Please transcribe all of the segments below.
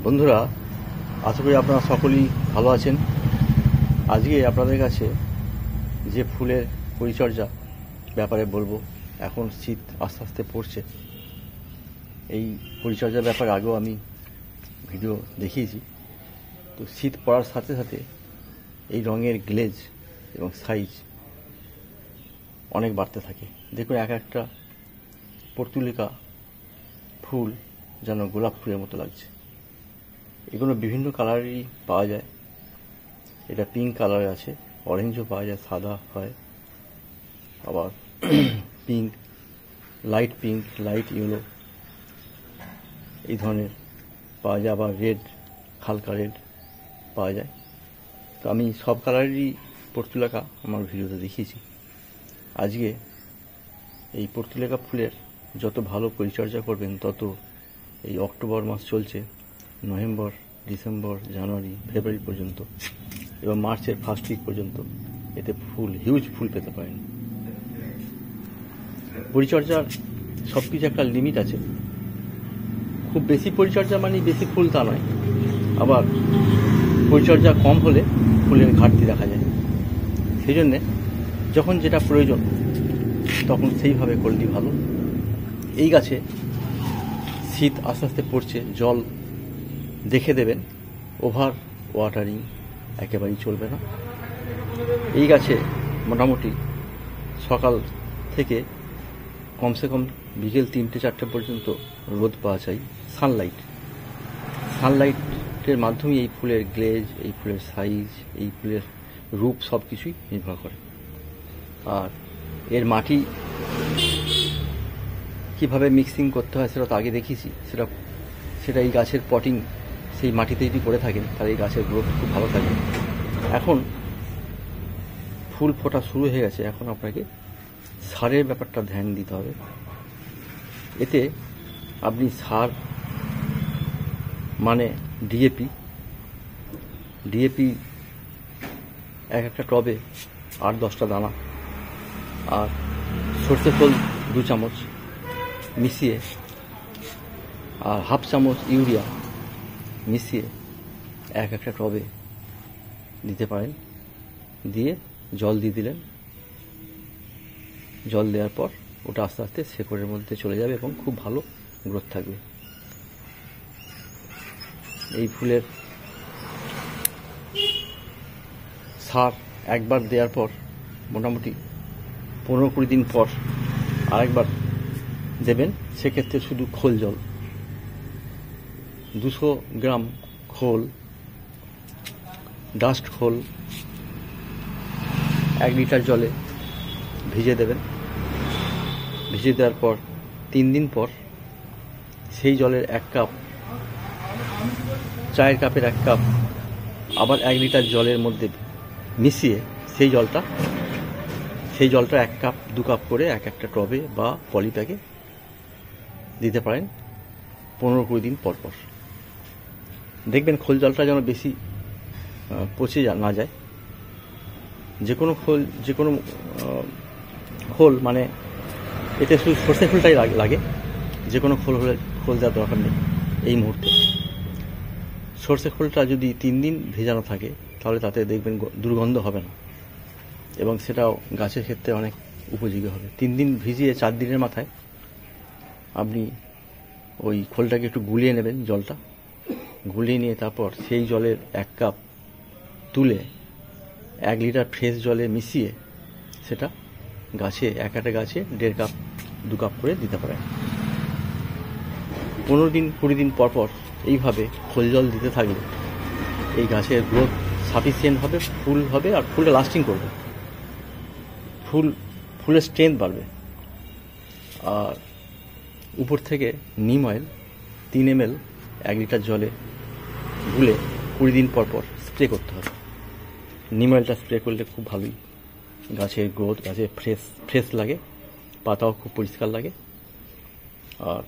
বন্ধুরা, আশা করি আপনারা সকলেই ভালো আছেন। আজকে আপনাদের কাছে যে ফুলের পরিচর্যা ব্যাপারে বলবো। এখন শীত আস্তে আস্তে পড়ছে। এই পরিচর্যার ব্যাপারে আগেও আমি ভিডিও দেখিয়েছি। তো শীত পড়ার সাথে সাথে এই রঙের গ্লেজ এবং সাইজ অনেক বাড়তে থাকে। দেখুন, এক একটা পর্তুলিকা ফুল যেন গোলাপ ফুলের মতো লাগছে। এগুলো বিভিন্ন কালারেরই পাওয়া যায়। এটা পিঙ্ক কালারে আছে, অরেঞ্জও পাওয়া যায়, সাদা হয়, আবার pink, light pink, light yellow এই ধরনের পাওয়া যায়, আবার রেড, হালকা রেড পাওয়া যায়। তো আমি সব কালারেরই পর্তুলিকা আমার ভিডিওতে দেখিয়েছি। আজকে এই পর্তুলিকা ফুলের যত ভালো পরিচর্যা করবেন, তত এই অক্টোবর মাস চলছে, নভেম্বর, ডিসেম্বর, জানুয়ারি, ফেব্রুয়ারি পর্যন্ত এবং মার্চের ফার্স্ট উইক পর্যন্ত এতে ফুল, হিউজ ফুল পেতে পারেন। পরিচর্যার সব কিছু একটা লিমিট আছে। খুব বেশি পরিচর্যা মানে বেশি ফুল তা নয়, আবার পরিচর্যা কম হলে ফুলের ঘাটতি দেখা যায়। সেই জন্যে যখন যেটা প্রয়োজন তখন সেইভাবে করলেই ভালো। এই গাছে শীত আস্তে আস্তে পড়ছে, জল দেখে দেবেন, ওভার ওয়াটারিং একেবারেই চলবে না। এই গাছে মোটামুটি সকাল থেকে কমসে কম বিকেল 3-4টে পর্যন্ত রোদ পাওয়া চাই, সানলাইটের মাধ্যমে এই ফুলের গ্লেজ, এই ফুলের সাইজ, এই ফুলের রূপ সব কিছুই নির্ভর করে। আর এর মাটি কিভাবে মিক্সিং করতে হয় সেটা তো আগে দেখিয়েছি। সেটা এই গাছের পটিং সেই মাটিতে যদি করে থাকেন তাহলে এই গাছের গ্রোথ খুব ভালো থাকে। এখন ফুল ফোটা শুরু হয়ে গেছে, এখন আপনাকে সারের ব্যাপারটা ধ্যান দিতে হবে। এতে আপনি সার মানে ডিএপি এক একটা টবে 8-10টা দানা, আর সর্ষে খোল 2 চামচ মিশিয়ে, আর 1/2 চামচ ইউরিয়া মিশিয়ে এক একটা টবে দিতে পারেন। দিয়ে জল দিয়ে দিলেন। জল দেওয়ার পর ওটা আস্তে আস্তে শেকড়ের মধ্যে চলে যাবে এবং খুব ভালো গ্রোথ থাকবে। এই ফুলের সার একবার দেওয়ার পর মোটামুটি 15-20 দিন পর আরেকবার দেবেন। সেক্ষেত্রে শুধু খোল জল, 200 গ্রাম খোল, ডাস্ট খোল 1 লিটার জলে ভিজিয়ে দেবেন। ভিজিয়ে দেওয়ার পর 3 দিন পর সেই জলের 1 কাপ, চায়ের কাপের 1 কাপ আবার 1 লিটার জলের মধ্যে মিশিয়ে সেই জলটা 1 কাপ 2 কাপ করে এক একটা টবে বা পলিপ্যাকে দিতে পারেন 15-20 দিন পর পর। দেখবেন খোল জলটা যেন বেশি পচে না যায়। যে কোনো খোল মানে এতে শুধু সর্ষে খোলটাই লাগে, যে কোনো খোল দেওয়ার দরকার নেই এই মুহূর্তে। সর্ষে খোলটা যদি 3 দিন ভেজানো থাকে তাহলে তাতে দেখবেন দুর্গন্ধ হবে না এবং সেটাও গাছের ক্ষেত্রে অনেক উপযোগী হবে। 3 দিন ভিজিয়ে 4 দিনের মাথায় আপনি ওই খোলটাকে একটু গুলিয়ে নেবেন, জলটা গুলিয়ে নিয়ে তারপর সেই জলের 1 কাপ তুলে 1 লিটার ফ্রেশ জলে মিশিয়ে সেটা গাছে, এক একটা গাছে 1.5 কাপ 2 কাপ করে দিতে পারেন। 15-20 দিন পর পর এইভাবে খোল জল দিতে থাকলে এই গাছের গ্রোথ সাফিসিয়েন্ট হবে, ফুল হবে আর ফুলটা লাস্টিং করবে, ফুলের স্ট্রেংথ বাড়বে। আর উপর থেকে নিম অয়েল 3 ml 1 লিটার জলে গুলে 20 দিন পর পর স্প্রে করতে হবে। নিম অয়েলটা স্প্রে করলে খুব ভালোই গাছের গ্রোথ, গাছে ফ্রেশ লাগে, পাতাও খুব পরিষ্কার লাগে। আর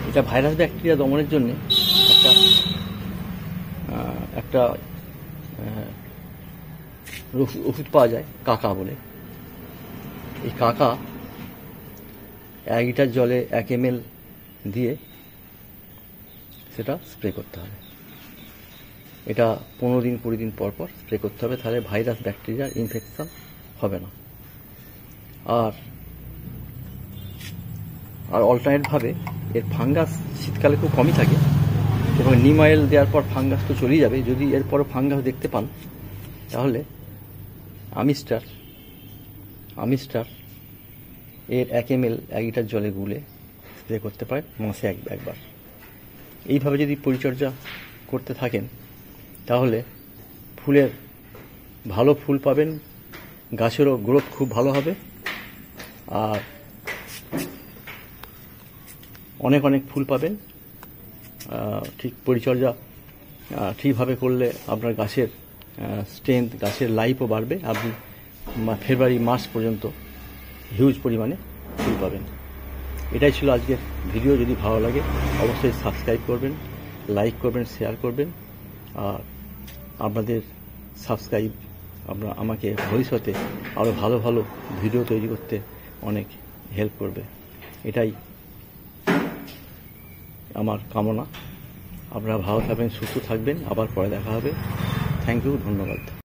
এটা ভাইরাস ব্যাকটেরিয়া দমনের জন্য একটা ওষুধ পাওয়া যায়, কাকা বলে। এই কাকা 1 লিটার জলে 1 ml দিয়ে সেটা স্প্রে করতে হবে। এটা 15 দিন 20 দিন পর পর স্প্রে করতে হবে, তাহলে ভাইরাস ব্যাকটেরিয়ার ইনফেকশন হবে না। আর অল্টারনেটভাবে এর ফাঙ্গাস শীতকালে খুব কমই থাকে এবং নিম অয়েল দেওয়ার পর ফাঙ্গাস তো চলেই যাবে। যদি এরপরও ফাঙ্গাস দেখতে পান তাহলে আমিস্টার এর 1 ml 1 লিটার জলে গুলে স্প্রে করতে পারেন মাসে একবার। এইভাবে যদি পরিচর্যা করতে থাকেন তাহলে ফুলের ভালো ফুল পাবেন, গাছেরও গ্রোথ খুব ভালো হবে, আর অনেক ফুল পাবেন। ঠিক পরিচর্যা ঠিকভাবে করলে আপনার গাছের স্ট্রেংথ, গাছের লাইফও বাড়বে। আপনি ফেব্রুয়ারি মার্চ পর্যন্ত হিউজ পরিমাণে ফুল পাবেন। এটাই ছিল আজকের ভিডিও। যদি ভালো লাগে অবশ্যই সাবস্ক্রাইব করবেন, লাইক করবেন, শেয়ার করবেন। আর আপনাদের সাবস্ক্রাইব আমাকে ভবিষ্যতে আরও ভালো ভালো ভিডিও তৈরি করতে অনেক হেল্প করবে। এটাই আমার কামনা। আপনারা ভালো থাকবেন, সুস্থ থাকবেন। আবার পরে দেখা হবে। থ্যাংক ইউ, ধন্যবাদ।